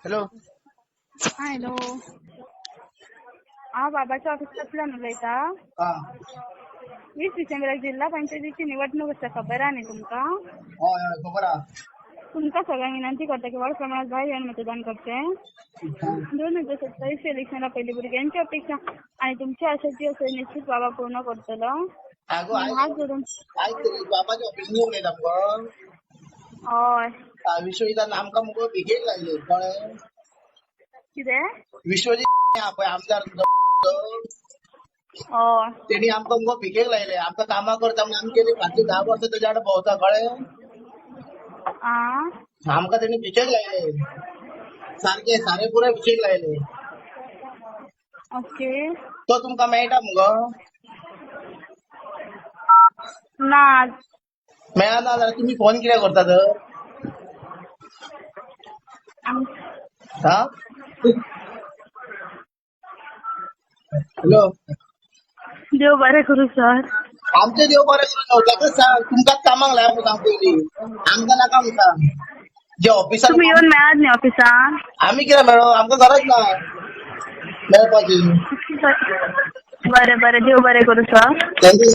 Hello. Hello. हांव बाबाच्या ऑफिसांतल्यान उलयतां. हा 20 डिसेंबराक जिल्हा पंचायतीची निवडणूक आसा, खबर आहा न्ही तुमकां? हय हय खबर आहा. तुमकां सगळ्यांक विनंती करता की व्हड प्रमाणात भायर येवन मतदान करचें. 2027 इलेक्शना पयलीं भुरग्यांची अपेक्षा आनी तुमची आशा जी आसा निश्चित बाबा पूर्ण करतलो. अगो हात जोडून आयज तरी बाबाच्या ऑफिसान उलयता मुगो. हय. विश्वजितान आमकां मुगो भिकेक लायले कळ्ळें. कितें? विश्वजीत आहा पळय आमदार हय. तेणी आमकां मुगो भिकेक लायले. आमकां कामां करता म्हण आमी गेली फाटलीं 10 वर्सां तेजे वांगडा भोंवता कळ्ळें. आं? आमकां तेणी भिकेक लायले. सारे पुरे भिकेक लायले. ओके. तो तुमकां मेळटा मुगो? ना. मेळना जाल्यार तुमी फोन कित्याक करता तर? हा? हॅलो. देव बरें करूं सर. आमचें देव बरें करूं तेकाच सांग. तुमकांच कामाक लाया म्हणून सांग पयलीं. आमकां नाका म्हणून सांग. जे ऑफिसान तुम्ही येवन मेळात न्ही ऑफिसान? आमी कित्याक मेळो? आमकां गरज ना मेळपाची. बरें बरें, देव बरें करूं सर. थँक्यू.